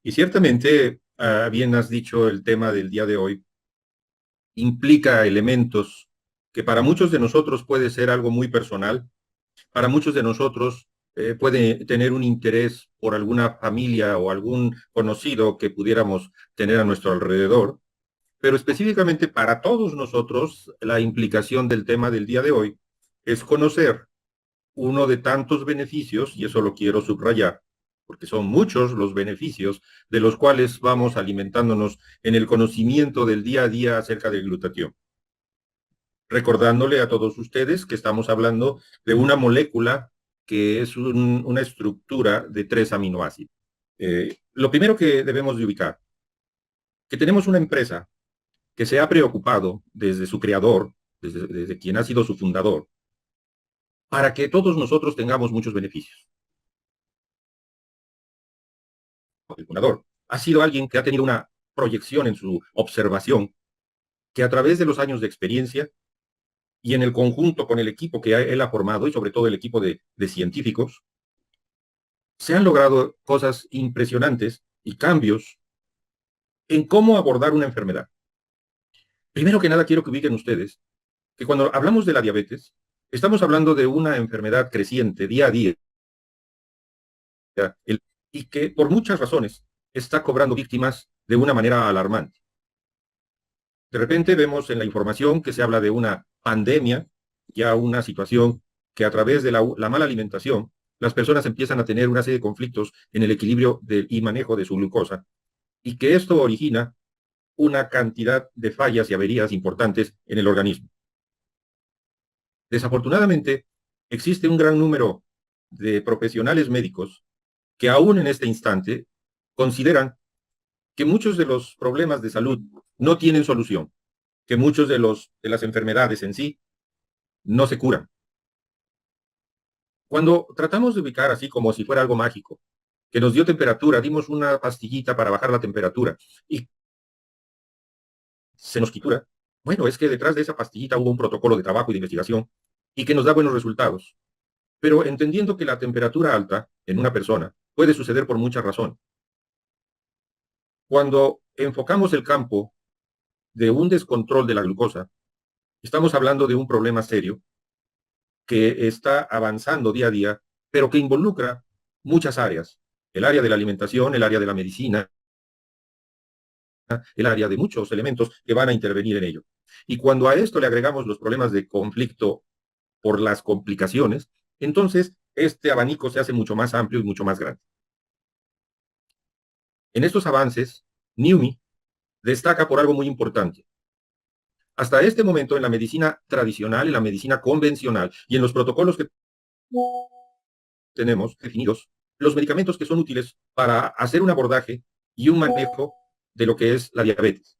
Y ciertamente, bien has dicho, el tema del día de hoy implica elementos que para muchos de nosotros puede ser algo muy personal, para muchos de nosotros puede tener un interés por alguna familia o algún conocido que pudiéramos tener a nuestro alrededor, pero específicamente para todos nosotros la implicación del tema del día de hoy es conocer uno de tantos beneficios, y eso lo quiero subrayar, porque son muchos los beneficios de los cuales vamos alimentándonos en el conocimiento del día a día acerca del glutatión. Recordándole a todos ustedes que estamos hablando de una molécula que es una estructura de 3 aminoácidos. Lo primero que debemos de ubicar, que tenemos una empresa que se ha preocupado desde su creador, desde quien ha sido su fundador, para que todos nosotros tengamos muchos beneficios. El fundador ha sido alguien que ha tenido una proyección en su observación, que a través de los años de experiencia y en el conjunto con el equipo que él ha formado, y sobre todo el equipo de científicos, se han logrado cosas impresionantes y cambios en cómo abordar una enfermedad. Primero que nada, quiero que ubiquen ustedes que cuando hablamos de la diabetes, estamos hablando de una enfermedad creciente día a día, y que por muchas razones está cobrando víctimas de una manera alarmante. De repente vemos en la información que se habla de una pandemia, ya una situación que a través de la mala alimentación, las personas empiezan a tener una serie de conflictos en el equilibrio y manejo de su glucosa, y que esto origina una cantidad de fallas y averías importantes en el organismo. Desafortunadamente, existe un gran número de profesionales médicos que aún en este instante consideran que muchos de los problemas de salud no tienen solución, que muchos de las enfermedades en sí no se curan. Cuando tratamos de ubicar así como si fuera algo mágico, que nos dio temperatura, dimos una pastillita para bajar la temperatura y se nos quitura, bueno, es que detrás de esa pastillita hubo un protocolo de trabajo y de investigación y que nos da buenos resultados. Pero entendiendo que la temperatura alta en una persona puede suceder por muchas razones. Cuando enfocamos el campo de un descontrol de la glucosa, estamos hablando de un problema serio que está avanzando día a día, pero que involucra muchas áreas. El área de la alimentación, el área de la medicina, el área de muchos elementos que van a intervenir en ello. Y cuando a esto le agregamos los problemas de conflicto por las complicaciones, entonces este abanico se hace mucho más amplio y mucho más grande. En estos avances, NIUMI destaca por algo muy importante. Hasta este momento, en la medicina tradicional, en la medicina convencional y en los protocolos que tenemos definidos, los medicamentos que son útiles para hacer un abordaje y un manejo de lo que es la diabetes.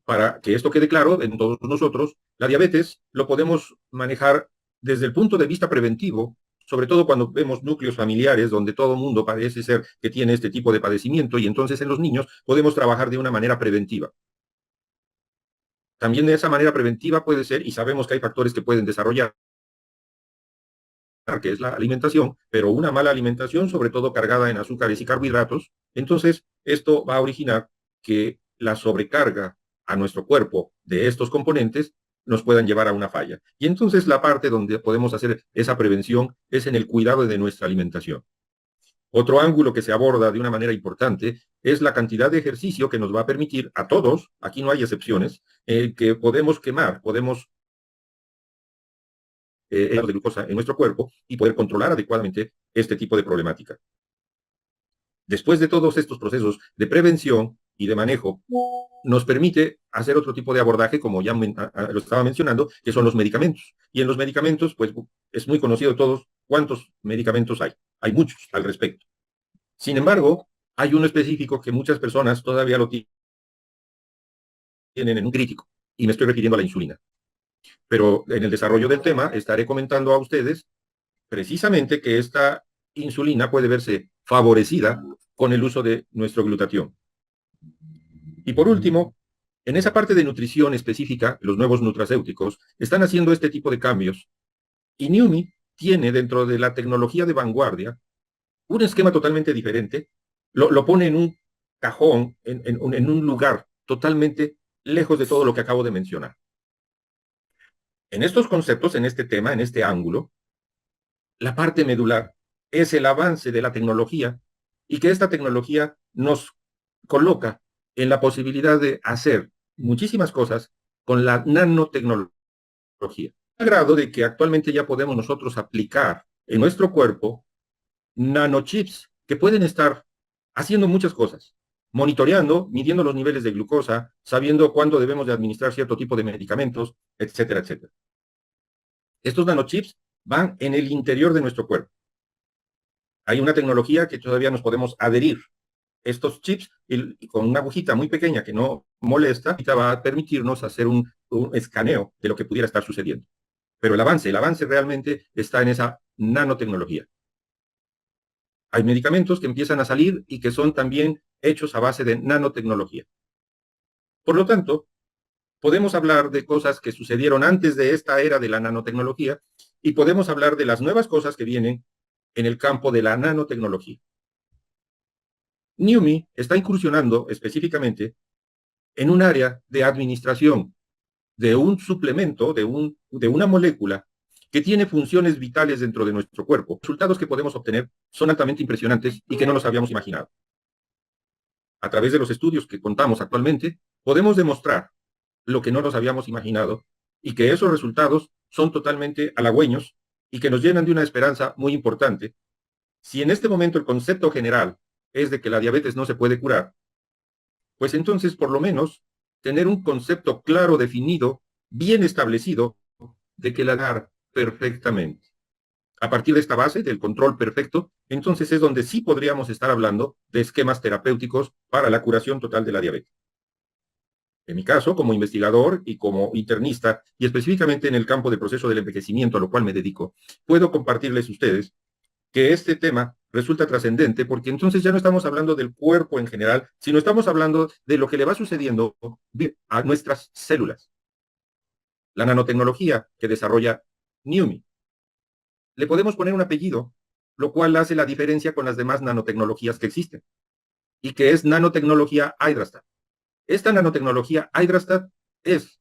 Para que esto quede claro en todos nosotros, la diabetes lo podemos manejar desde el punto de vista preventivo, sobre todo cuando vemos núcleos familiares donde todo el mundo parece ser que tiene este tipo de padecimiento, y entonces en los niños podemos trabajar de una manera preventiva. También de esa manera preventiva puede ser, y sabemos que hay factores que pueden desarrollar, que es la alimentación, pero una mala alimentación, sobre todo cargada en azúcares y carbohidratos, entonces esto va a originar que la sobrecarga a nuestro cuerpo de estos componentes nos puedan llevar a una falla. Y entonces la parte donde podemos hacer esa prevención es en el cuidado de nuestra alimentación. Otro ángulo que se aborda de una manera importante es la cantidad de ejercicio que nos va a permitir a todos, aquí no hay excepciones, que podemos quemar, podemos de glucosa en nuestro cuerpo y poder controlar adecuadamente este tipo de problemática. Después de todos estos procesos de prevención y de manejo, nos permite hacer otro tipo de abordaje, como ya lo estaba mencionando, que son los medicamentos. Y en los medicamentos, pues es muy conocido de todos cuántos medicamentos hay. Hay muchos al respecto. Sin embargo, hay uno específico que muchas personas todavía lo tienen en un crítico, y me estoy refiriendo a la insulina. Pero en el desarrollo del tema estaré comentando a ustedes precisamente que esta insulina puede verse favorecida con el uso de nuestro glutatión. Y por último, en esa parte de nutrición específica, los nuevos nutracéuticos están haciendo este tipo de cambios, y NIUMI tiene dentro de la tecnología de vanguardia un esquema totalmente diferente lo pone en un cajón, en un lugar totalmente lejos de todo lo que acabo de mencionar. En estos conceptos, en este tema, en este ángulo, la parte medular es el avance de la tecnología y que esta tecnología nos coloca en la posibilidad de hacer muchísimas cosas con la nanotecnología, al grado de que actualmente ya podemos nosotros aplicar en nuestro cuerpo nanochips que pueden estar haciendo muchas cosas, monitoreando, midiendo los niveles de glucosa, sabiendo cuándo debemos de administrar cierto tipo de medicamentos, etcétera, etcétera. Estos nanochips van en el interior de nuestro cuerpo. Hay una tecnología que todavía nos podemos adherir. Estos chips, y con una agujita muy pequeña que no molesta, va a permitirnos hacer un escaneo de lo que pudiera estar sucediendo. Pero el avance realmente está en esa nanotecnología. Hay medicamentos que empiezan a salir y que son también hechos a base de nanotecnología. Por lo tanto, podemos hablar de cosas que sucedieron antes de esta era de la nanotecnología y podemos hablar de las nuevas cosas que vienen en el campo de la nanotecnología. NUMI está incursionando específicamente en un área de administración de un suplemento, de una molécula que tiene funciones vitales dentro de nuestro cuerpo. Los resultados que podemos obtener son altamente impresionantes y que no los habíamos imaginado. A través de los estudios que contamos actualmente, podemos demostrar lo que no nos habíamos imaginado y que esos resultados son totalmente halagüeños y que nos llenan de una esperanza muy importante. Si en este momento el concepto general es de que la diabetes no se puede curar, pues entonces por lo menos tener un concepto claro, definido, bien establecido, de que la dar perfectamente. A partir de esta base del control perfecto, entonces es donde sí podríamos estar hablando de esquemas terapéuticos para la curación total de la diabetes. En mi caso, como investigador y como internista, y específicamente en el campo del proceso del envejecimiento, a lo cual me dedico, puedo compartirles a ustedes que este tema resulta trascendente porque entonces ya no estamos hablando del cuerpo en general, sino estamos hablando de lo que le va sucediendo a nuestras células. La nanotecnología que desarrolla NUMI. Le podemos poner un apellido, lo cual hace la diferencia con las demás nanotecnologías que existen, y que es nanotecnología Hydrastat. Esta nanotecnología Hydrastat es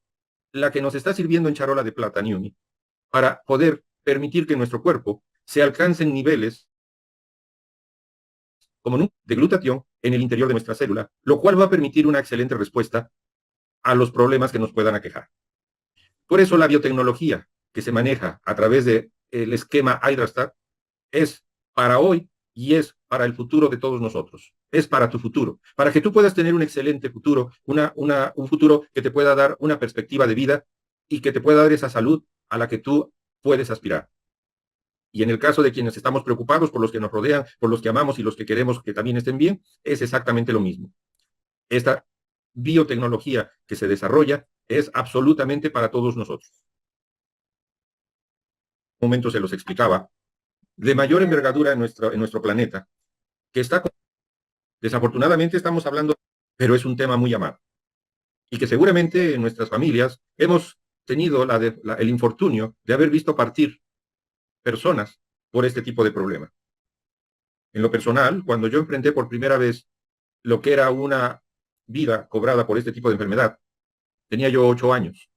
la que nos está sirviendo en charola de plata, NUMI, para poder permitir que en nuestro cuerpo se alcancen niveles como de glutatión en el interior de nuestra célula, lo cual va a permitir una excelente respuesta a los problemas que nos puedan aquejar. Por eso la biotecnología que se maneja a través del esquema Hydrastat es para hoy y es para el futuro de todos nosotros. Es para tu futuro, para que tú puedas tener un excelente futuro, un futuro que te pueda dar una perspectiva de vida y que te pueda dar esa salud a la que tú puedes aspirar. Y en el caso de quienes estamos preocupados por los que nos rodean, por los que amamos y los que queremos que también estén bien, es exactamente lo mismo. Esta biotecnología que se desarrolla es absolutamente para todos nosotros. En un momento se los explicaba, de mayor envergadura en nuestro planeta, que está, desafortunadamente estamos hablando, pero es un tema muy amado. Y que seguramente en nuestras familias hemos tenido el infortunio de haber visto partir personas por este tipo de problema. En lo personal, cuando yo enfrenté por primera vez lo que era una vida cobrada por este tipo de enfermedad, tenía yo 8 años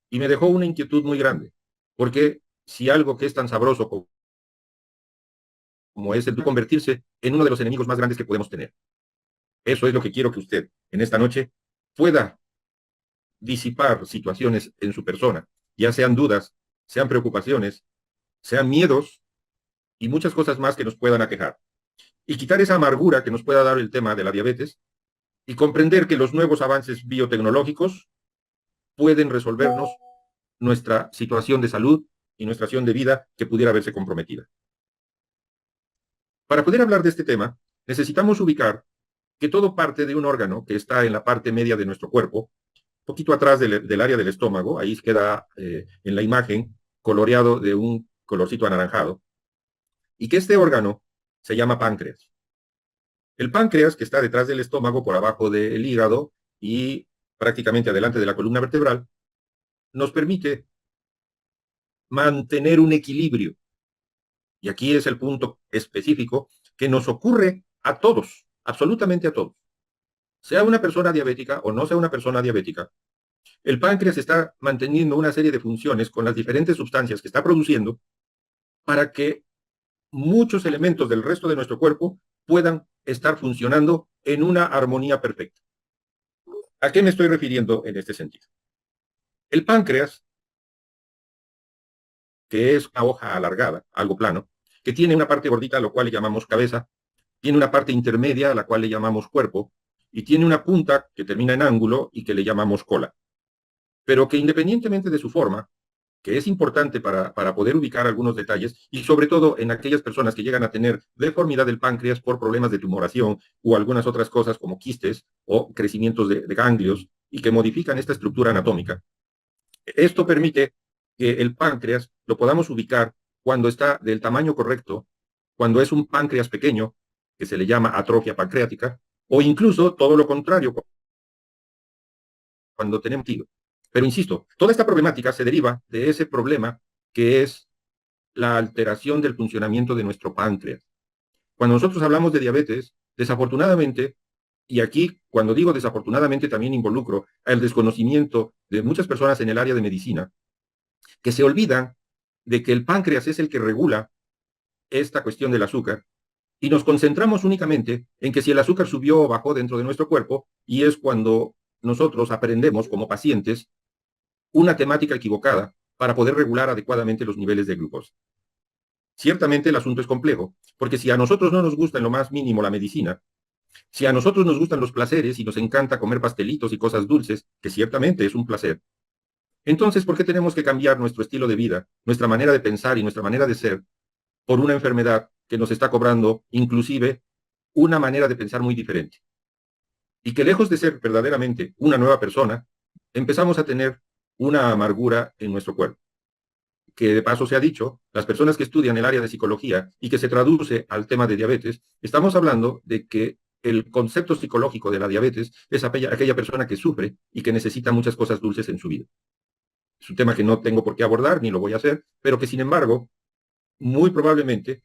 y me dejó una inquietud muy grande, porque si algo que es tan sabroso como es el de convertirse en uno de los enemigos más grandes que podemos tener. Eso es lo que quiero que usted en esta noche pueda disipar situaciones en su persona, ya sean dudas, sean preocupaciones, sean miedos y muchas cosas más que nos puedan aquejar. Y quitar esa amargura que nos pueda dar el tema de la diabetes y comprender que los nuevos avances biotecnológicos pueden resolvernos nuestra situación de salud y nuestra situación de vida que pudiera verse comprometida. Para poder hablar de este tema, necesitamos ubicar que todo parte de un órgano que está en la parte media de nuestro cuerpo, poquito atrás del área del estómago, ahí queda en la imagen coloreado de un colorcito anaranjado, y que este órgano se llama páncreas. El páncreas, que está detrás del estómago, por abajo del hígado y prácticamente adelante de la columna vertebral, nos permite mantener un equilibrio. Y aquí es el punto específico que nos ocurre a todos, absolutamente a todos. Sea una persona diabética o no sea una persona diabética, el páncreas está manteniendo una serie de funciones con las diferentes sustancias que está produciendo para que muchos elementos del resto de nuestro cuerpo puedan estar funcionando en una armonía perfecta. ¿A qué me estoy refiriendo en este sentido? El páncreas, que es una hoja alargada, algo plano, que tiene una parte gordita a la cual le llamamos cabeza, tiene una parte intermedia a la cual le llamamos cuerpo, y tiene una punta que termina en ángulo y que le llamamos cola. Pero que independientemente de su forma, que es importante para poder ubicar algunos detalles, y sobre todo en aquellas personas que llegan a tener deformidad del páncreas por problemas de tumoración o algunas otras cosas como quistes o crecimientos de ganglios y que modifican esta estructura anatómica. Esto permite que el páncreas lo podamos ubicar cuando está del tamaño correcto, cuando es un páncreas pequeño, que se le llama atrofia pancreática, o incluso todo lo contrario, cuando tenemos tiro. Pero insisto, toda esta problemática se deriva de ese problema que es la alteración del funcionamiento de nuestro páncreas. Cuando nosotros hablamos de diabetes, desafortunadamente, y aquí cuando digo desafortunadamente también involucro el desconocimiento de muchas personas en el área de medicina, que se olvidan de que el páncreas es el que regula esta cuestión del azúcar y nos concentramos únicamente en que si el azúcar subió o bajó dentro de nuestro cuerpo y es cuando nosotros aprendemos como pacientes una temática equivocada para poder regular adecuadamente los niveles de glucosa. Ciertamente el asunto es complejo, porque si a nosotros no nos gusta en lo más mínimo la medicina, si a nosotros nos gustan los placeres y nos encanta comer pastelitos y cosas dulces, que ciertamente es un placer, entonces, ¿por qué tenemos que cambiar nuestro estilo de vida, nuestra manera de pensar y nuestra manera de ser por una enfermedad que nos está cobrando inclusive una manera de pensar muy diferente? Y que lejos de ser verdaderamente una nueva persona, empezamos a tener una amargura en nuestro cuerpo. Que de paso se ha dicho, las personas que estudian el área de psicología y que se traduce al tema de diabetes, estamos hablando de que el concepto psicológico de la diabetes es aquella persona que sufre y que necesita muchas cosas dulces en su vida. Es un tema que no tengo por qué abordar ni lo voy a hacer, pero que sin embargo, muy probablemente,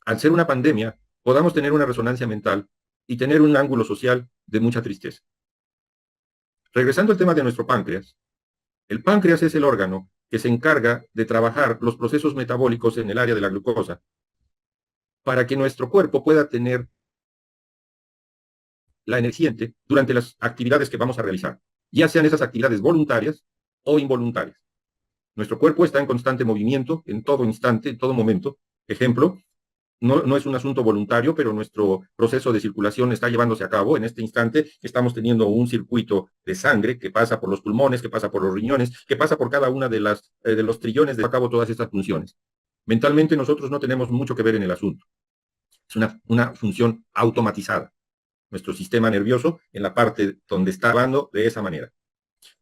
al ser una pandemia, podamos tener una resonancia mental y tener un ángulo social de mucha tristeza. Regresando al tema de nuestro páncreas, el páncreas es el órgano que se encarga de trabajar los procesos metabólicos en el área de la glucosa para que nuestro cuerpo pueda tener la energía durante las actividades que vamos a realizar, ya sean esas actividades voluntarias o involuntarias. Nuestro cuerpo está en constante movimiento en todo instante, en todo momento. Ejemplo, no es un asunto voluntario, pero nuestro proceso de circulación está llevándose a cabo. En este instante estamos teniendo un circuito de sangre que pasa por los pulmones, que pasa por los riñones, que pasa por cada una de los trillones de a cabo todas estas funciones. Mentalmente nosotros no tenemos mucho que ver en el asunto. Es una función automatizada. Nuestro sistema nervioso en la parte donde está hablando de esa manera.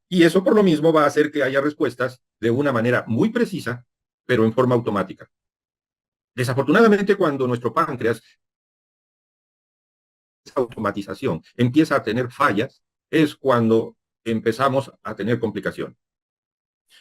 Y eso por lo mismo va a hacer que haya respuestas de una manera muy precisa, pero en forma automática. Desafortunadamente, cuando nuestro páncreas, esa automatización, empieza a tener fallas, es cuando empezamos a tener complicaciones.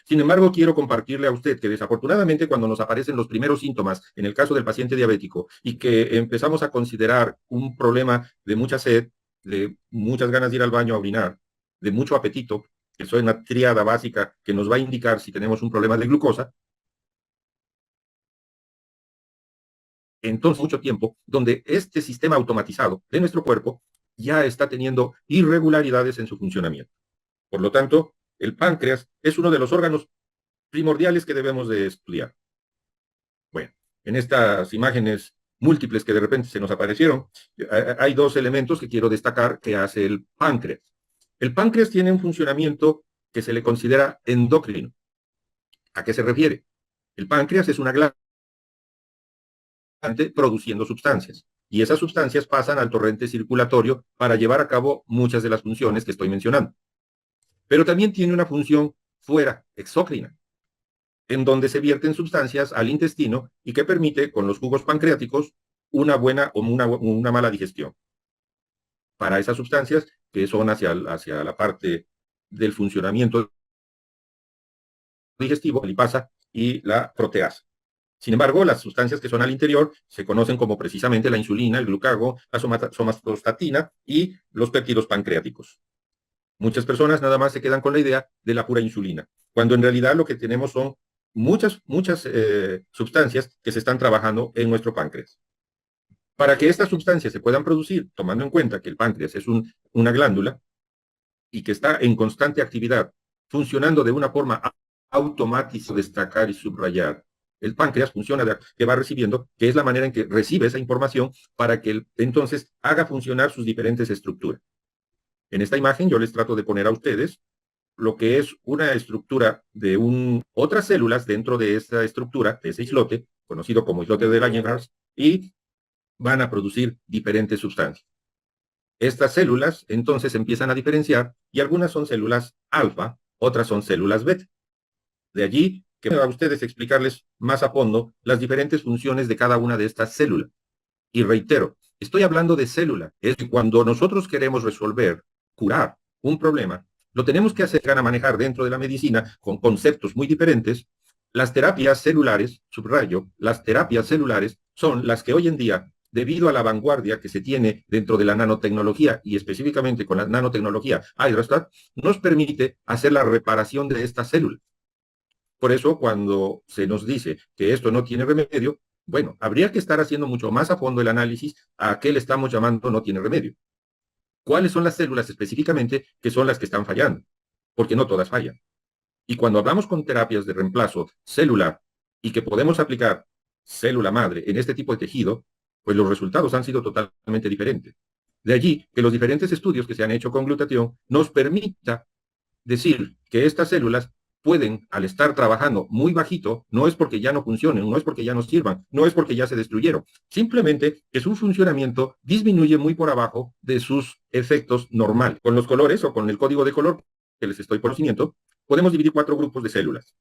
Sin embargo, quiero compartirle a usted que desafortunadamente cuando nos aparecen los primeros síntomas, en el caso del paciente diabético, y que empezamos a considerar un problema de mucha sed, de muchas ganas de ir al baño a orinar, de mucho apetito, que es una tríada básica que nos va a indicar si tenemos un problema de glucosa, entonces mucho tiempo donde este sistema automatizado de nuestro cuerpo ya está teniendo irregularidades en su funcionamiento. Por lo tanto, el páncreas es uno de los órganos primordiales que debemos de estudiar. Bueno, en estas imágenes múltiples que de repente se nos aparecieron, hay dos elementos que quiero destacar que hace el páncreas. El páncreas tiene un funcionamiento que se le considera endocrino. ¿A qué se refiere? El páncreas es una glándula produciendo sustancias. Y esas sustancias pasan al torrente circulatorio para llevar a cabo muchas de las funciones que estoy mencionando. Pero también tiene una función fuera, exócrina, en donde se vierten sustancias al intestino y que permite, con los jugos pancreáticos, una buena o una mala digestión. Para esas sustancias que son hacia la parte del funcionamiento digestivo, la lipasa y la proteasa. Sin embargo, las sustancias que son al interior se conocen como precisamente la insulina, el glucagon, la somatostatina y los péptidos pancreáticos. Muchas personas nada más se quedan con la idea de la pura insulina, cuando en realidad lo que tenemos son muchas sustancias que se están trabajando en nuestro páncreas. Para que estas sustancias se puedan producir, tomando en cuenta que el páncreas es una glándula y que está en constante actividad, funcionando de una forma automática, destacar y subrayar. El páncreas funciona que va recibiendo, que es la manera en que recibe esa información para que entonces haga funcionar sus diferentes estructuras. En esta imagen yo les trato de poner a ustedes lo que es una estructura de otras células dentro de esta estructura, de ese islote, conocido como islote de Langerhans, y van a producir diferentes sustancias. Estas células entonces empiezan a diferenciar y algunas son células alfa, otras son células beta. De allí que a ustedes explicarles más a fondo las diferentes funciones de cada una de estas células. Y reitero, estoy hablando de célula. Es que cuando nosotros queremos resolver, curar un problema, lo tenemos que hacer a manejar dentro de la medicina con conceptos muy diferentes. Las terapias celulares, subrayo, las terapias celulares son las que hoy en día, debido a la vanguardia que se tiene dentro de la nanotecnología y específicamente con la nanotecnología Hydrostat, nos permite hacer la reparación de estas células. Por eso, cuando se nos dice que esto no tiene remedio, bueno, habría que estar haciendo mucho más a fondo el análisis a qué le estamos llamando no tiene remedio. ¿Cuáles son las células específicamente que son las que están fallando? Porque no todas fallan. Y cuando hablamos con terapias de reemplazo celular y que podemos aplicar célula madre en este tipo de tejido, pues los resultados han sido totalmente diferentes. De allí que los diferentes estudios que se han hecho con glutatión nos permita decir que estas células pueden, al estar trabajando muy bajito, no es porque ya no funcionen, no es porque ya no sirvan, no es porque ya se destruyeron, simplemente que su funcionamiento disminuye muy por abajo de sus efectos normales. Con los colores o con el código de color que les estoy conocimiento, podemos dividir 4 grupos de células.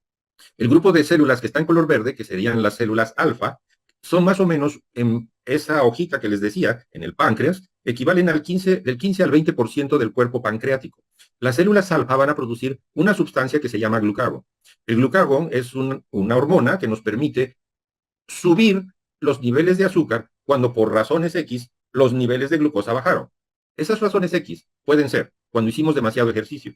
El grupo de células que está en color verde, que serían las células alfa, son más o menos en esa hojita que les decía, en el páncreas, equivalen del 15 al 20% del cuerpo pancreático. Las células alfa van a producir una sustancia que se llama glucagón. El glucagón es una hormona que nos permite subir los niveles de azúcar cuando por razones X los niveles de glucosa bajaron. Esas razones X pueden ser cuando hicimos demasiado ejercicio.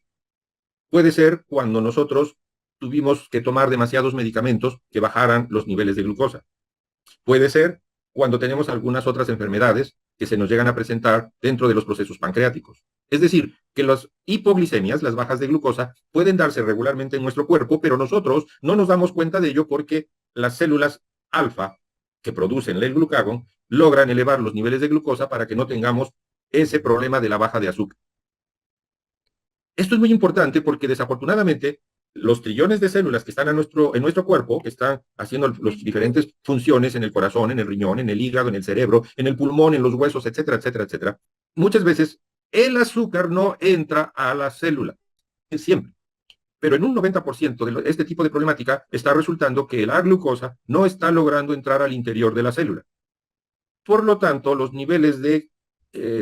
Puede ser cuando nosotros tuvimos que tomar demasiados medicamentos que bajaran los niveles de glucosa. Puede ser cuando tenemos algunas otras enfermedades que se nos llegan a presentar dentro de los procesos pancreáticos. Es decir, que las hipoglicemias, las bajas de glucosa, pueden darse regularmente en nuestro cuerpo, pero nosotros no nos damos cuenta de ello porque las células alfa que producen el glucagón logran elevar los niveles de glucosa para que no tengamos ese problema de la baja de azúcar. Esto es muy importante porque desafortunadamente los trillones de células que están en nuestro cuerpo, que están haciendo las diferentes funciones en el corazón, en el riñón, en el hígado, en el cerebro, en el pulmón, en los huesos, etcétera, etcétera, etcétera, muchas veces el azúcar no entra a la célula, siempre. Pero en un 90% de este tipo de problemática está resultando que la glucosa no está logrando entrar al interior de la célula. Por lo tanto, los niveles de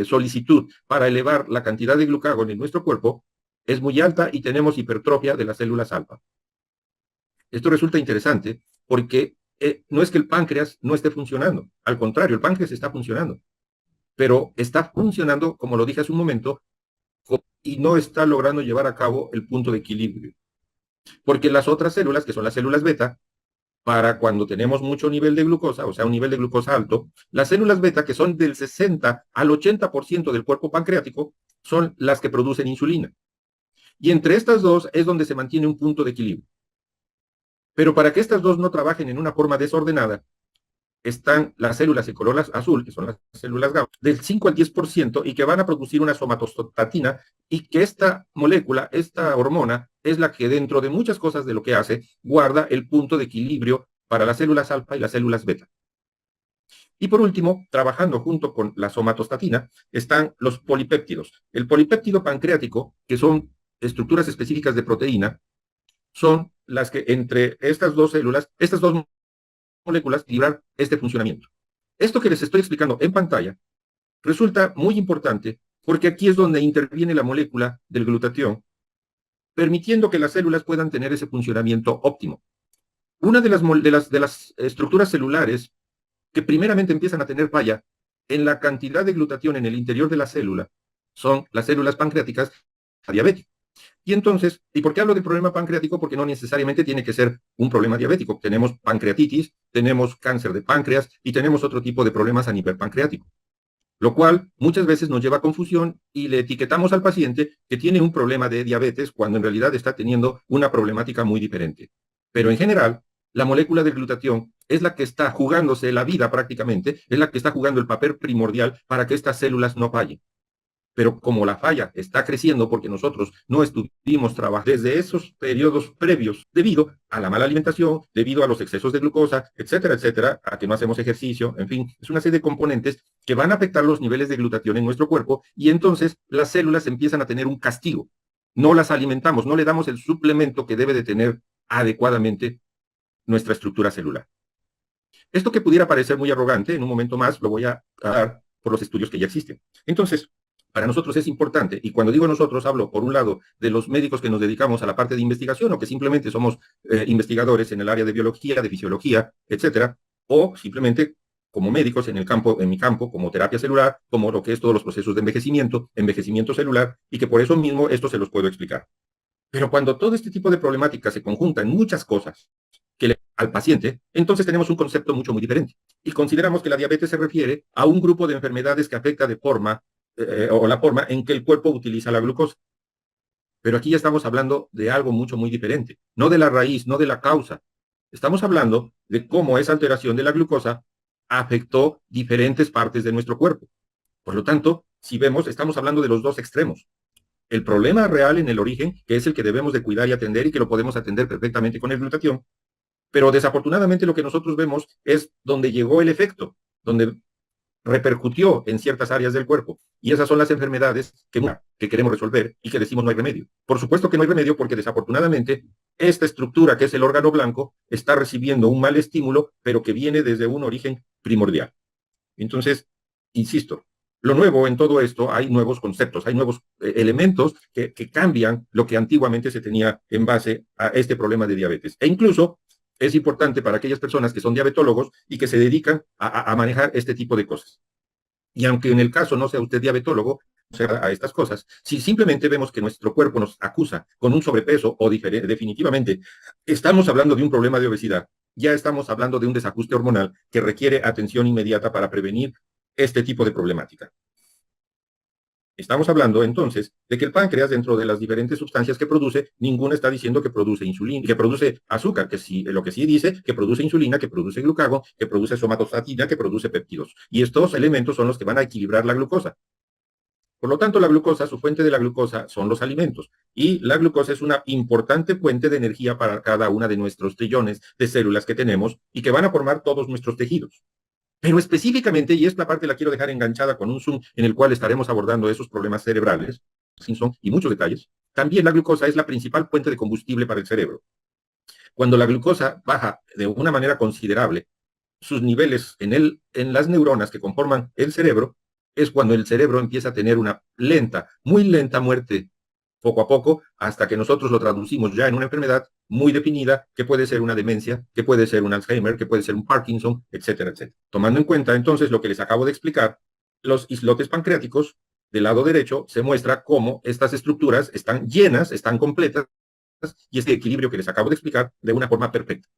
solicitud para elevar la cantidad de glucagón en nuestro cuerpo es muy alta y tenemos hipertrofia de las células alfa. Esto resulta interesante porque no es que el páncreas no esté funcionando, al contrario, el páncreas está funcionando, pero está funcionando, como lo dije hace un momento, y no está logrando llevar a cabo el punto de equilibrio. Porque las otras células, que son las células beta, para cuando tenemos mucho nivel de glucosa, o sea, un nivel de glucosa alto, las células beta, que son del 60 al 80% del cuerpo pancreático, son las que producen insulina. Y entre estas dos es donde se mantiene un punto de equilibrio. Pero para que estas dos no trabajen en una forma desordenada, están las células de color azul, que son las células GABA, del 5 al 10% y que van a producir una somatostatina y que esta molécula, esta hormona, es la que dentro de muchas cosas de lo que hace, guarda el punto de equilibrio para las células alfa y las células beta. Y por último, trabajando junto con la somatostatina, están los polipéptidos. El polipéptido pancreático, que son estructuras específicas de proteína, son las que entre estas dos células, estas dos moléculas, equilibrar este funcionamiento. Esto que les estoy explicando en pantalla resulta muy importante porque aquí es donde interviene la molécula del glutatión, permitiendo que las células puedan tener ese funcionamiento óptimo. Una de las estructuras celulares que primeramente empiezan a tener falla en la cantidad de glutatión en el interior de la célula son las células pancreáticas diabéticas. Y entonces, ¿y por qué hablo del problema pancreático? Porque no necesariamente tiene que ser un problema diabético. Tenemos pancreatitis, tenemos cáncer de páncreas y tenemos otro tipo de problemas a nivel pancreático, lo cual muchas veces nos lleva a confusión y le etiquetamos al paciente que tiene un problema de diabetes cuando en realidad está teniendo una problemática muy diferente. Pero en general, la molécula de glutatión es la que está jugándose la vida prácticamente, es la que está jugando el papel primordial para que estas células no fallen. Pero como la falla está creciendo porque nosotros no estuvimos trabajando desde esos periodos previos, debido a la mala alimentación, debido a los excesos de glucosa, etcétera, etcétera, a que no hacemos ejercicio, en fin, es una serie de componentes que van a afectar los niveles de glutatión en nuestro cuerpo y entonces las células empiezan a tener un castigo. No las alimentamos, no le damos el suplemento que debe de tener adecuadamente nuestra estructura celular. Esto que pudiera parecer muy arrogante, en un momento más lo voy a dar por los estudios que ya existen. Entonces, para nosotros es importante, y cuando digo nosotros hablo, por un lado, de los médicos que nos dedicamos a la parte de investigación o que simplemente somos investigadores en el área de biología, de fisiología, etcétera, o simplemente como médicos en el campo, en mi campo, como terapia celular, como lo que es todos los procesos de envejecimiento celular, y que por eso mismo esto se los puedo explicar. Pero cuando todo este tipo de problemáticas se conjuntan muchas cosas que le al paciente, entonces tenemos un concepto mucho muy diferente. Y consideramos que la diabetes se refiere a un grupo de enfermedades que afecta de forma, o la forma en que el cuerpo utiliza la glucosa. Pero aquí ya estamos hablando de algo mucho muy diferente, no de la raíz, no de la causa. Estamos hablando de cómo esa alteración de la glucosa afectó diferentes partes de nuestro cuerpo. Por lo tanto, si vemos, estamos hablando de los dos extremos. El problema real en el origen, que es el que debemos de cuidar y atender y que lo podemos atender perfectamente con el glutatión, pero desafortunadamente lo que nosotros vemos es donde llegó el efecto, donde repercutió en ciertas áreas del cuerpo. Y esas son las enfermedades que queremos resolver y que decimos no hay remedio. Por supuesto que no hay remedio porque desafortunadamente esta estructura que es el órgano blanco está recibiendo un mal estímulo, pero que viene desde un origen primordial. Entonces, insisto, lo nuevo en todo esto, hay nuevos conceptos, hay nuevos elementos que cambian lo que antiguamente se tenía en base a este problema de diabetes. E incluso es importante para aquellas personas que son diabetólogos y que se dedican a manejar este tipo de cosas. Y aunque en el caso no sea usted diabetólogo, o sea, a estas cosas, si simplemente vemos que nuestro cuerpo nos acusa con un sobrepeso o definitivamente estamos hablando de un problema de obesidad, ya estamos hablando de un desajuste hormonal que requiere atención inmediata para prevenir este tipo de problemática. Estamos hablando entonces de que el páncreas, dentro de las diferentes sustancias que produce, ninguna está diciendo que produce insulina, que produce azúcar, que sí, lo que sí dice que produce insulina, que produce glucagón, que produce somatostatina, que produce péptidos. Y estos elementos son los que van a equilibrar la glucosa. Por lo tanto, la glucosa, su fuente de la glucosa son los alimentos. Y la glucosa es una importante fuente de energía para cada una de nuestros trillones de células que tenemos y que van a formar todos nuestros tejidos. Pero específicamente, y esta parte la quiero dejar enganchada con un Zoom en el cual estaremos abordando esos problemas cerebrales, Simpson, y muchos detalles, también la glucosa es la principal fuente de combustible para el cerebro. Cuando la glucosa baja de una manera considerable sus niveles en las neuronas que conforman el cerebro, es cuando el cerebro empieza a tener una lenta, muy lenta muerte poco a poco, hasta que nosotros lo traducimos ya en una enfermedad muy definida, que puede ser una demencia, que puede ser un Alzheimer, que puede ser un Parkinson, etcétera, etcétera. Tomando en cuenta entonces lo que les acabo de explicar, los islotes pancreáticos del lado derecho se muestra cómo estas estructuras están llenas, están completas, y este equilibrio que les acabo de explicar de una forma perfecta.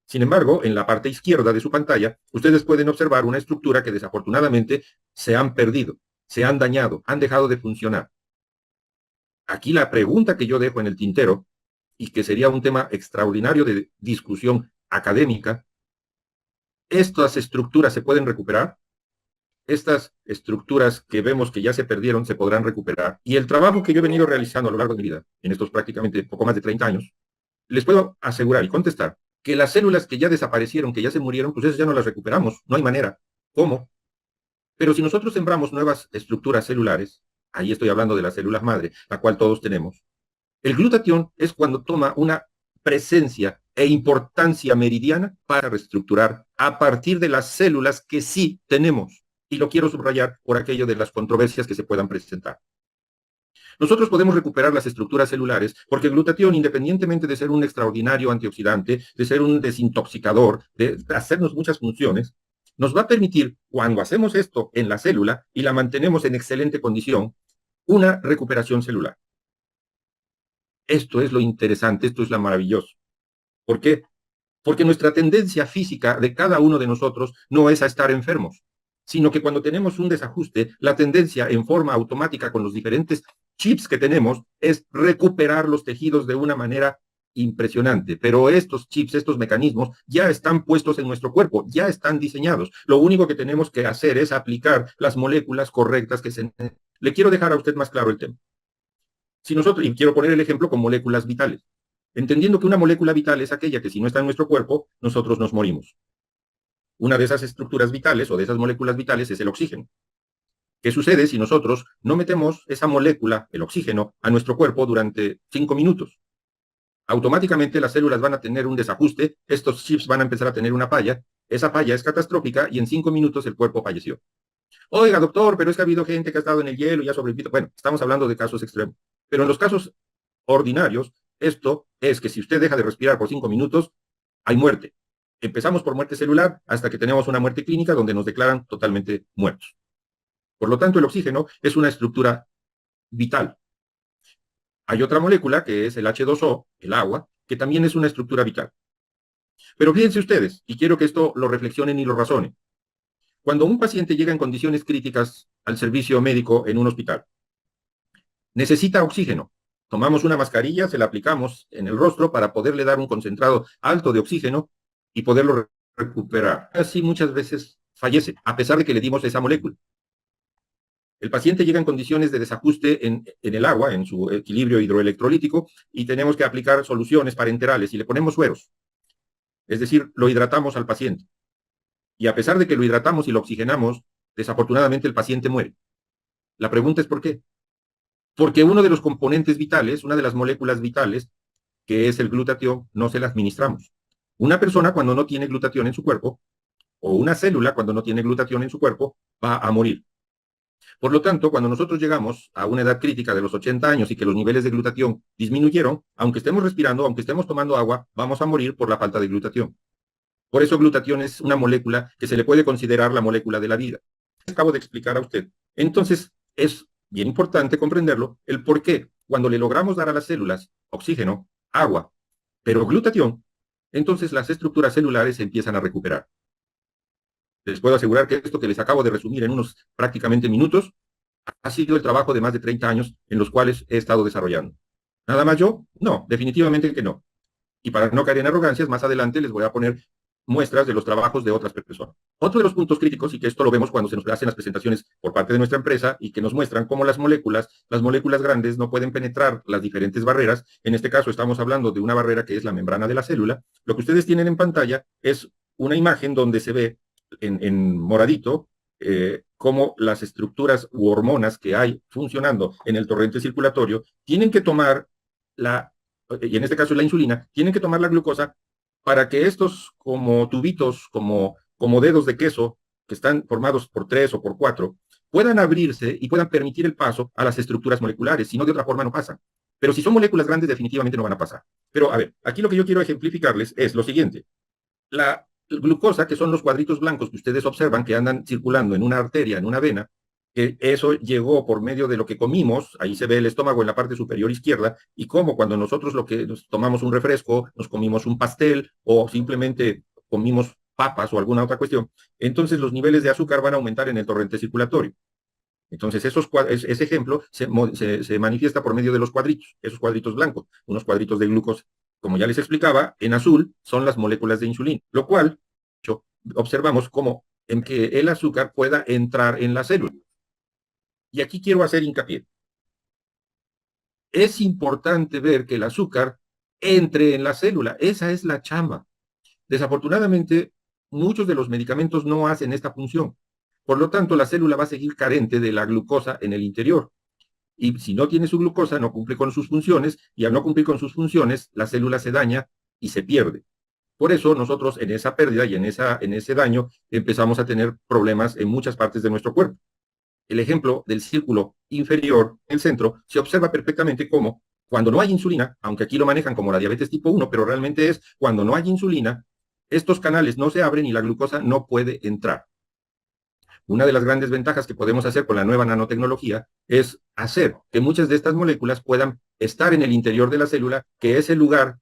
Sin embargo, en la parte izquierda de su pantalla, ustedes pueden observar una estructura que desafortunadamente se han perdido, se han dañado, han dejado de funcionar. Aquí la pregunta que yo dejo en el tintero, y que sería un tema extraordinario de discusión académica, ¿estas estructuras se pueden recuperar? Estas estructuras que vemos que ya se perdieron se podrán recuperar. Y el trabajo que yo he venido realizando a lo largo de mi vida, en estos prácticamente poco más de 30 años, les puedo asegurar y contestar que las células que ya desaparecieron, que ya se murieron, pues esas ya no las recuperamos, no hay manera. ¿Cómo? Pero si nosotros sembramos nuevas estructuras celulares, ahí estoy hablando de las células madre, la cual todos tenemos, el glutatión es cuando toma una presencia e importancia meridiana para reestructurar a partir de las células que sí tenemos. Y lo quiero subrayar por aquello de las controversias que se puedan presentar. Nosotros podemos recuperar las estructuras celulares porque el glutatión, independientemente de ser un extraordinario antioxidante, de ser un desintoxicador, de hacernos muchas funciones, nos va a permitir, cuando hacemos esto en la célula y la mantenemos en excelente condición, una recuperación celular. Esto es lo interesante, esto es lo maravilloso. ¿Por qué? Porque nuestra tendencia física de cada uno de nosotros no es a estar enfermos, sino que cuando tenemos un desajuste, la tendencia en forma automática con los diferentes chips que tenemos es recuperar los tejidos de una manera impresionante. Pero estos chips, estos mecanismos ya están puestos en nuestro cuerpo, ya están diseñados. Lo único que tenemos que hacer es aplicar las moléculas correctas que se... Le quiero dejar a usted más claro el tema. Si nosotros, y quiero poner el ejemplo con moléculas vitales, entendiendo que una molécula vital es aquella que si no está en nuestro cuerpo, nosotros nos morimos. Una de esas estructuras vitales o de esas moléculas vitales es el oxígeno. ¿Qué sucede si nosotros no metemos esa molécula, el oxígeno, a nuestro cuerpo durante 5 minutos? Automáticamente las células van a tener un desajuste, estos chips van a empezar a tener una falla, esa falla es catastrófica y en 5 minutos el cuerpo falleció. Oiga, doctor, pero es que ha habido gente que ha estado en el hielo y ha sobrevivido. Bueno, estamos hablando de casos extremos. Pero en los casos ordinarios, esto es que si usted deja de respirar por 5 minutos, hay muerte. Empezamos por muerte celular hasta que tenemos una muerte clínica donde nos declaran totalmente muertos. Por lo tanto, el oxígeno es una estructura vital. Hay otra molécula que es el H2O, el agua, que también es una estructura vital. Pero fíjense ustedes, y quiero que esto lo reflexionen y lo razonen. Cuando un paciente llega en condiciones críticas al servicio médico en un hospital, necesita oxígeno. Tomamos una mascarilla, se la aplicamos en el rostro para poderle dar un concentrado alto de oxígeno y poderlo recuperar. Así muchas veces fallece, a pesar de que le dimos esa molécula. El paciente llega en condiciones de desajuste en el agua, en su equilibrio hidroelectrolítico, y tenemos que aplicar soluciones parenterales y le ponemos sueros. Es decir, lo hidratamos al paciente. Y a pesar de que lo hidratamos y lo oxigenamos, desafortunadamente el paciente muere. La pregunta es ¿por qué? Porque uno de los componentes vitales, una de las moléculas vitales, que es el glutatión, no se la administramos. Una persona cuando no tiene glutatión en su cuerpo, o una célula cuando no tiene glutatión en su cuerpo, va a morir. Por lo tanto, cuando nosotros llegamos a una edad crítica de los 80 años y que los niveles de glutatión disminuyeron, aunque estemos respirando, aunque estemos tomando agua, vamos a morir por la falta de glutatión. Por eso glutatión es una molécula que se le puede considerar la molécula de la vida. Acabo de explicar a usted. Entonces, es bien importante comprenderlo, el por qué, cuando le logramos dar a las células oxígeno, agua, pero glutatión, entonces las estructuras celulares se empiezan a recuperar. Les puedo asegurar que esto que les acabo de resumir en unos prácticamente minutos ha sido el trabajo de más de 30 años en los cuales he estado desarrollando. ¿Nada más yo? No, definitivamente que no. Y para no caer en arrogancias, más adelante les voy a poner muestras de los trabajos de otras personas. Otro de los puntos críticos, y que esto lo vemos cuando se nos hacen las presentaciones por parte de nuestra empresa y que nos muestran cómo las moléculas grandes no pueden penetrar las diferentes barreras. En este caso estamos hablando de una barrera que es la membrana de la célula. Lo que ustedes tienen en pantalla es una imagen donde se ve en moradito cómo las estructuras u hormonas que hay funcionando en el torrente circulatorio tienen que tomar y en este caso la insulina, tienen que tomar la glucosa para que estos como tubitos, como dedos de queso, que están formados por 3 o por 4, puedan abrirse y puedan permitir el paso a las estructuras moleculares, si no de otra forma no pasan. Pero si son moléculas grandes definitivamente no van a pasar. Pero a ver, aquí lo que yo quiero ejemplificarles es lo siguiente. La glucosa, que son los cuadritos blancos que ustedes observan que andan circulando en una arteria, en una vena, que eso llegó por medio de lo que comimos, ahí se ve el estómago en la parte superior izquierda, y como cuando nosotros nos tomamos un refresco, nos comimos un pastel o simplemente comimos papas o alguna otra cuestión, entonces los niveles de azúcar van a aumentar en el torrente circulatorio. Entonces, ese ejemplo se manifiesta por medio de los cuadritos, esos cuadritos blancos, unos cuadritos de glucosa. Como ya les explicaba, en azul son las moléculas de insulina, lo cual observamos como en que el azúcar pueda entrar en la célula. Y aquí quiero hacer hincapié. Es importante ver que el azúcar entre en la célula. Esa es la chamba. Desafortunadamente, muchos de los medicamentos no hacen esta función. Por lo tanto, la célula va a seguir carente de la glucosa en el interior. Y si no tiene su glucosa, no cumple con sus funciones, y al no cumplir con sus funciones, la célula se daña y se pierde. Por eso nosotros en esa pérdida y en ese daño empezamos a tener problemas en muchas partes de nuestro cuerpo. el ejemplo del círculo inferior, en el centro, se observa perfectamente cómo cuando no hay insulina, aunque aquí lo manejan como la diabetes tipo 1, pero realmente es cuando no hay insulina, estos canales no se abren y la glucosa no puede entrar. Una de las grandes ventajas que podemos hacer con la nueva nanotecnología es hacer que muchas de estas moléculas puedan estar en el interior de la célula, que es el lugar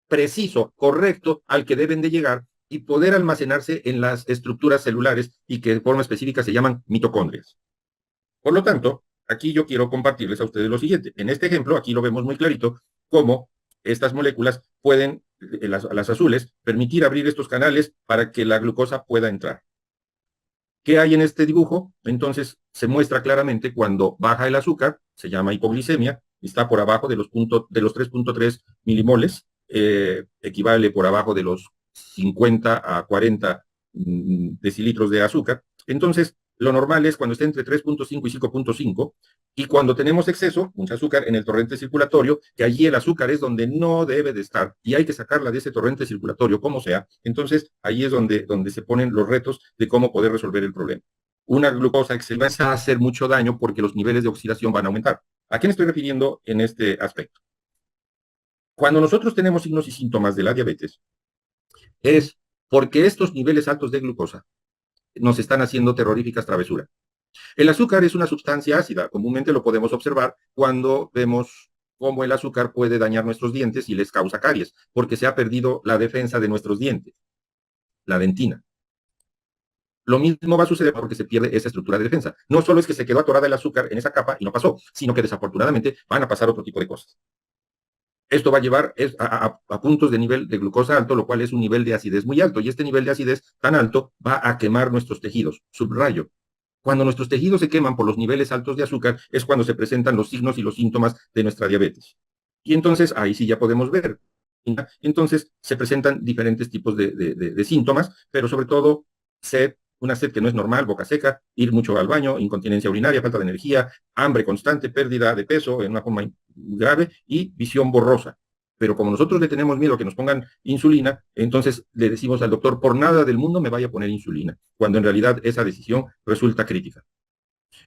preciso, correcto, al que deben de llegar y poder almacenarse en las estructuras celulares y que de forma específica se llaman mitocondrias. Por lo tanto, aquí yo quiero compartirles a ustedes lo siguiente. En este ejemplo, aquí lo vemos muy clarito, cómo estas moléculas pueden, las azules, permitir abrir estos canales para que la glucosa pueda entrar. ¿Qué hay en este dibujo? Entonces, se muestra claramente cuando baja el azúcar, se llama hipoglicemia, está por abajo de los 3.3 milimoles, equivale por abajo de los 50 a 40 decilitros de azúcar. Entonces, lo normal es cuando esté entre 3.5 y 5.5, y cuando tenemos exceso, mucho azúcar en el torrente circulatorio, que allí el azúcar es donde no debe de estar, y hay que sacarla de ese torrente circulatorio como sea, entonces ahí es donde se ponen los retos de cómo poder resolver el problema. Una glucosa excesiva va a hacer mucho daño porque los niveles de oxidación van a aumentar. ¿A qué me estoy refiriendo en este aspecto? Cuando nosotros tenemos signos y síntomas de la diabetes, es porque estos niveles altos de glucosa nos están haciendo terroríficas travesuras. El azúcar es una sustancia ácida, comúnmente lo podemos observar cuando vemos cómo el azúcar puede dañar nuestros dientes y les causa caries, porque se ha perdido la defensa de nuestros dientes, la dentina. Lo mismo va a suceder porque se pierde esa estructura de defensa. No solo es que se quedó atorada el azúcar en esa capa y no pasó, sino que desafortunadamente van a pasar otro tipo de cosas. Esto va a llevar a puntos de nivel de glucosa alto, lo cual es un nivel de acidez muy alto, y este nivel de acidez tan alto va a quemar nuestros tejidos. Subrayo, cuando nuestros tejidos se queman por los niveles altos de azúcar es cuando se presentan los signos y los síntomas de nuestra diabetes. Y entonces ahí sí ya podemos ver. Entonces se presentan diferentes tipos de síntomas, pero sobre todo sed, una sed que no es normal, boca seca, ir mucho al baño, incontinencia urinaria, falta de energía, hambre constante, pérdida de peso en una forma grave y visión borrosa. Pero como nosotros le tenemos miedo a que nos pongan insulina, entonces le decimos al doctor, por nada del mundo me vaya a poner insulina, cuando en realidad esa decisión resulta crítica.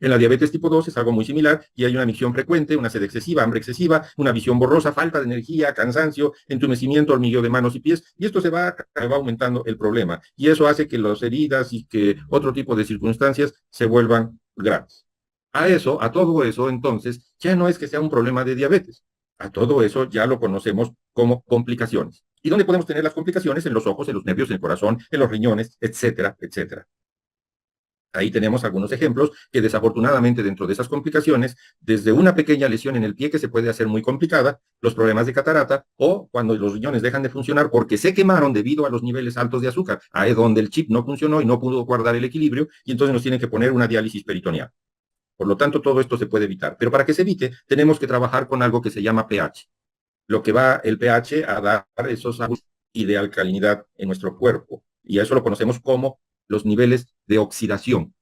En la diabetes tipo 2 es algo muy similar y hay una micción frecuente, una sed excesiva, hambre excesiva, una visión borrosa, falta de energía, cansancio, entumecimiento, hormigueo de manos y pies, y esto va aumentando el problema. Y eso hace que las heridas y que otro tipo de circunstancias se vuelvan graves. A todo eso, entonces, ya no es que sea un problema de diabetes. A todo eso ya lo conocemos como complicaciones. ¿Y dónde podemos tener las complicaciones? En los ojos, en los nervios, en el corazón, en los riñones, etcétera, etcétera. Ahí tenemos algunos ejemplos que desafortunadamente dentro de esas complicaciones, desde una pequeña lesión en el pie que se puede hacer muy complicada, los problemas de catarata o cuando los riñones dejan de funcionar porque se quemaron debido a los niveles altos de azúcar, ahí donde el chip no funcionó y no pudo guardar el equilibrio y entonces nos tienen que poner una diálisis peritoneal. Por lo tanto, todo esto se puede evitar. Pero para que se evite, tenemos que trabajar con algo que se llama pH. Lo que va el pH a dar esos y de alcalinidad en nuestro cuerpo. Y a eso lo conocemos como los niveles de oxidación.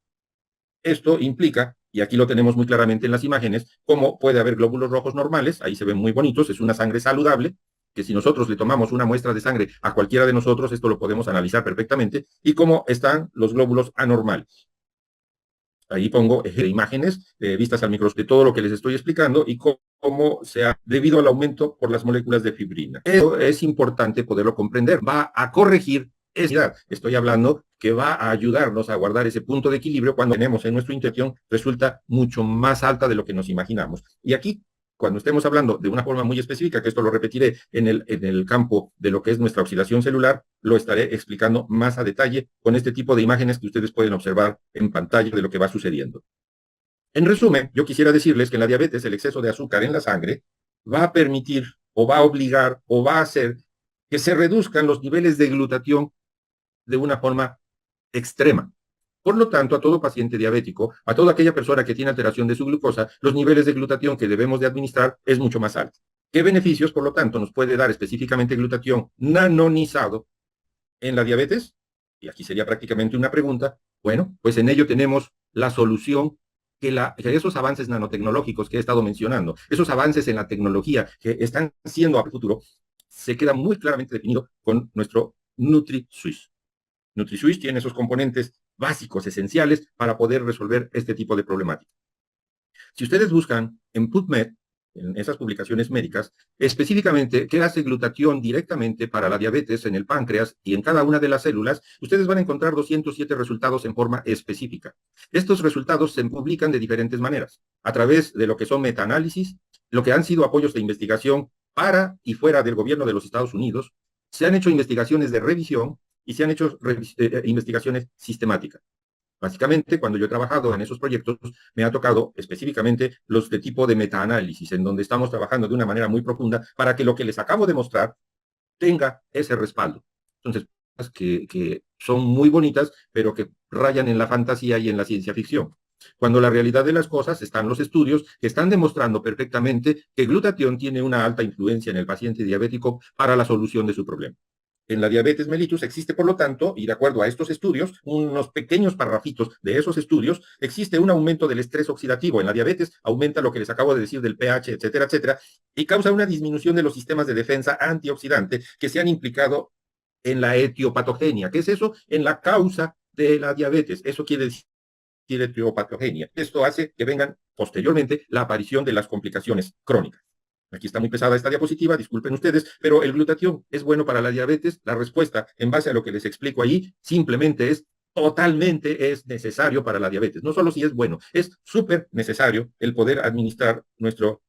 Esto implica, y aquí lo tenemos muy claramente en las imágenes, cómo puede haber glóbulos rojos normales, ahí se ven muy bonitos, es una sangre saludable, que si nosotros le tomamos una muestra de sangre a cualquiera de nosotros, esto lo podemos analizar perfectamente, y cómo están los glóbulos anormales. Ahí pongo imágenes vistas al microscopio de todo lo que les estoy explicando y cómo se ha debido al aumento por las moléculas de fibrina. Eso es importante poderlo comprender. Va a corregir esa. Estoy hablando que va a ayudarnos a guardar ese punto de equilibrio cuando tenemos en nuestra intención resulta mucho más alta de lo que nos imaginamos. Y aquí cuando estemos hablando de una forma muy específica, que esto lo repetiré en el campo de lo que es nuestra oxidación celular, lo estaré explicando más a detalle con este tipo de imágenes que ustedes pueden observar en pantalla de lo que va sucediendo. En resumen, yo quisiera decirles que en la diabetes el exceso de azúcar en la sangre va a permitir o va a obligar o va a hacer que se reduzcan los niveles de glutatión de una forma extrema. Por lo tanto, a todo paciente diabético, a toda aquella persona que tiene alteración de su glucosa, los niveles de glutatión que debemos de administrar es mucho más alto. ¿Qué beneficios, por lo tanto, nos puede dar específicamente glutatión nanonizado en la diabetes? Y aquí sería prácticamente una pregunta. Bueno, pues en ello tenemos la solución que esos avances nanotecnológicos que he estado mencionando, esos avances en la tecnología que están siendo a futuro, se queda muy claramente definido con nuestro NutriSwiss. NutriSwiss tiene esos componentes básicos, esenciales, para poder resolver este tipo de problemática. Si ustedes buscan en PubMed, en esas publicaciones médicas, específicamente qué hace glutatión directamente para la diabetes en el páncreas y en cada una de las células, ustedes van a encontrar 207 resultados en forma específica. Estos resultados se publican de diferentes maneras, a través de lo que son metaanálisis, lo que han sido apoyos de investigación para y fuera del gobierno de los Estados Unidos, se han hecho investigaciones de revisión y se han hecho investigaciones sistemáticas. Básicamente, cuando yo he trabajado en esos proyectos, me ha tocado específicamente los de tipo de metaanálisis, en donde estamos trabajando de una manera muy profunda para que lo que les acabo de mostrar tenga ese respaldo. Entonces, que son muy bonitas, pero que rayan en la fantasía y en la ciencia ficción. Cuando la realidad de las cosas están los estudios que están demostrando perfectamente que glutatión tiene una alta influencia en el paciente diabético para la solución de su problema. En la diabetes mellitus existe, por lo tanto, y de acuerdo a estos estudios, unos pequeños parrafitos de esos estudios, existe un aumento del estrés oxidativo. En la diabetes aumenta lo que les acabo de decir del pH, etcétera, etcétera, y causa una disminución de los sistemas de defensa antioxidante que se han implicado en la etiopatogenia. ¿Qué es eso? En la causa de la diabetes. Eso quiere decir etiopatogenia. Esto hace que vengan posteriormente la aparición de las complicaciones crónicas. Aquí está muy pesada esta diapositiva, disculpen ustedes, pero el glutatión es bueno para la diabetes. La respuesta, en base a lo que les explico ahí, simplemente es totalmente es necesario para la diabetes. No solo si es bueno, es súper necesario el poder administrar nuestro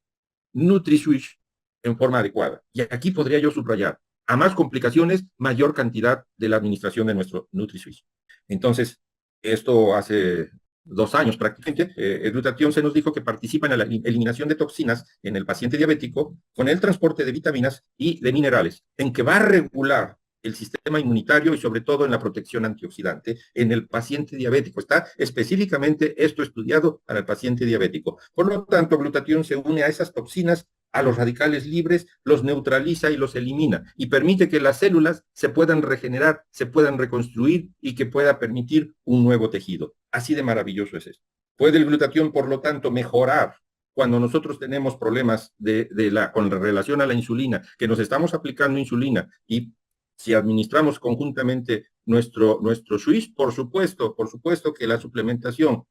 NutriSwitch en forma adecuada. Y aquí podría yo subrayar, a más complicaciones, mayor cantidad de la administración de nuestro NutriSwitch. Entonces, esto hace 2 años prácticamente, el glutatión se nos dijo que participa en la eliminación de toxinas en el paciente diabético con el transporte de vitaminas y de minerales, en que va a regular el sistema inmunitario y sobre todo en la protección antioxidante en el paciente diabético. Está específicamente esto estudiado para el paciente diabético. Por lo tanto, glutatión se une a esas toxinas, a los radicales libres, los neutraliza y los elimina y permite que las células se puedan regenerar, se puedan reconstruir y que pueda permitir un nuevo tejido. Así de maravilloso es esto. Puede el glutatión, por lo tanto, mejorar cuando nosotros tenemos problemas con relación a la insulina, que nos estamos aplicando insulina y si administramos conjuntamente nuestro Swiss, por supuesto que la suplementación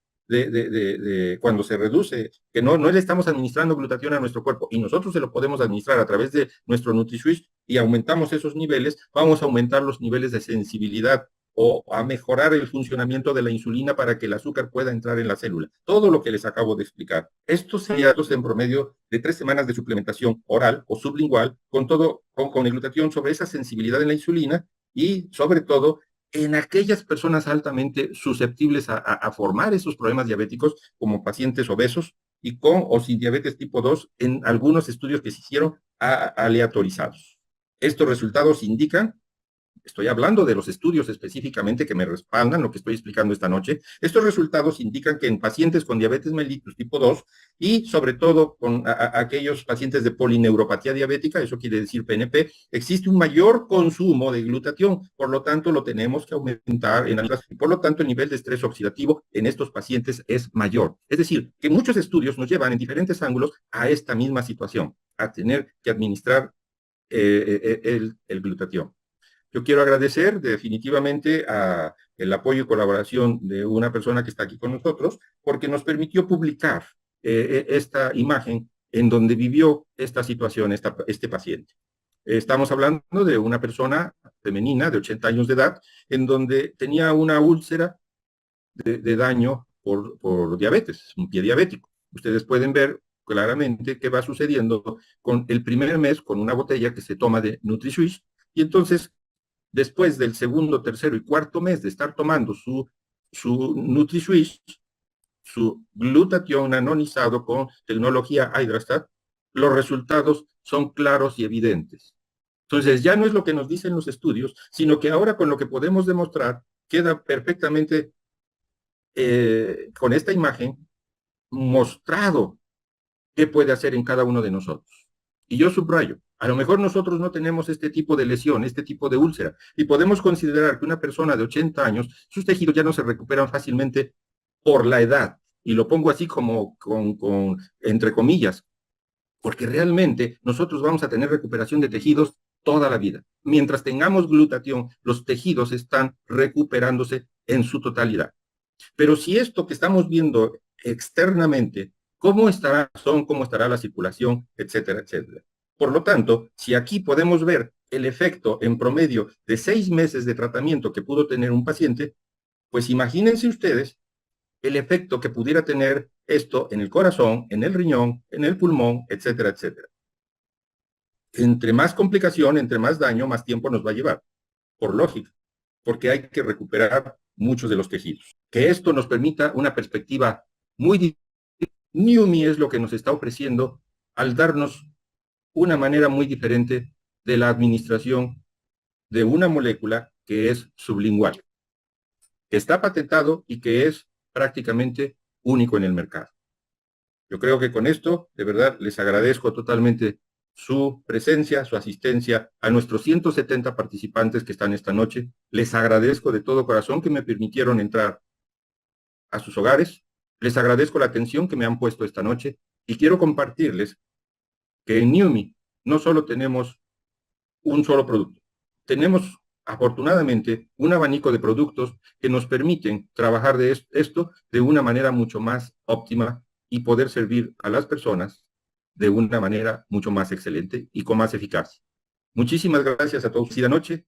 cuando se reduce, que no le estamos administrando glutatión a nuestro cuerpo y nosotros se lo podemos administrar a través de nuestro NutriSwitch y aumentamos esos niveles, vamos a aumentar los niveles de sensibilidad o a mejorar el funcionamiento de la insulina para que el azúcar pueda entrar en la célula. Todo lo que les acabo de explicar. Estos sería en promedio de 3 semanas de suplementación oral o sublingual con el glutatión sobre esa sensibilidad en la insulina y sobre todo en aquellas personas altamente susceptibles a formar esos problemas diabéticos como pacientes obesos y con o sin diabetes tipo 2 en algunos estudios que se hicieron aleatorizados. Estos resultados indican, estoy hablando de los estudios específicamente que me respaldan lo que estoy explicando esta noche. Estos resultados indican que en pacientes con diabetes mellitus tipo 2 y sobre todo con aquellos pacientes de polineuropatía diabética, eso quiere decir PNP, existe un mayor consumo de glutatión, por lo tanto lo tenemos que aumentar y por lo tanto el nivel de estrés oxidativo en estos pacientes es mayor. Es decir, que muchos estudios nos llevan en diferentes ángulos a esta misma situación, a tener que administrar el glutatión. Yo quiero agradecer definitivamente el apoyo y colaboración de una persona que está aquí con nosotros, porque nos permitió publicar esta imagen en donde vivió esta situación, este paciente. Estamos hablando de una persona femenina de 80 años de edad, en donde tenía una úlcera de daño por diabetes, un pie diabético. Ustedes pueden ver claramente qué va sucediendo con el primer mes con una botella que se toma de NutriSwitch, y entonces después del segundo, tercero y cuarto mes de estar tomando su NutriSwitch, su glutatión anonizado con tecnología Hydrastat, los resultados son claros y evidentes. Entonces, ya no es lo que nos dicen los estudios, sino que ahora con lo que podemos demostrar queda perfectamente con esta imagen mostrado qué puede hacer en cada uno de nosotros. Y yo subrayo, a lo mejor nosotros no tenemos este tipo de lesión, este tipo de úlcera, y podemos considerar que una persona de 80 años, sus tejidos ya no se recuperan fácilmente por la edad, y lo pongo así como entre comillas, porque realmente nosotros vamos a tener recuperación de tejidos toda la vida. Mientras tengamos glutatión, los tejidos están recuperándose en su totalidad. Pero si esto que estamos viendo externamente, cómo estará el corazón, cómo estará la circulación, etcétera, etcétera. Por lo tanto, si aquí podemos ver el efecto en promedio de 6 meses de tratamiento que pudo tener un paciente, pues imagínense ustedes el efecto que pudiera tener esto en el corazón, en el riñón, en el pulmón, etcétera, etcétera. Entre más complicación, entre más daño, más tiempo nos va a llevar, por lógica, porque hay que recuperar muchos de los tejidos. Que esto nos permita una perspectiva muy diferente. NEWMI es lo que nos está ofreciendo al darnos una manera muy diferente de la administración de una molécula que es sublingual, que está patentado y que es prácticamente único en el mercado. Yo creo que con esto, de verdad, les agradezco totalmente su presencia, su asistencia a nuestros 170 participantes que están esta noche. Les agradezco de todo corazón que me permitieron entrar a sus hogares. Les agradezco la atención que me han puesto esta noche y quiero compartirles que en NEWMI no solo tenemos un solo producto, tenemos afortunadamente un abanico de productos que nos permiten trabajar de esto de una manera mucho más óptima y poder servir a las personas de una manera mucho más excelente y con más eficacia. Muchísimas gracias a todos. Y la noche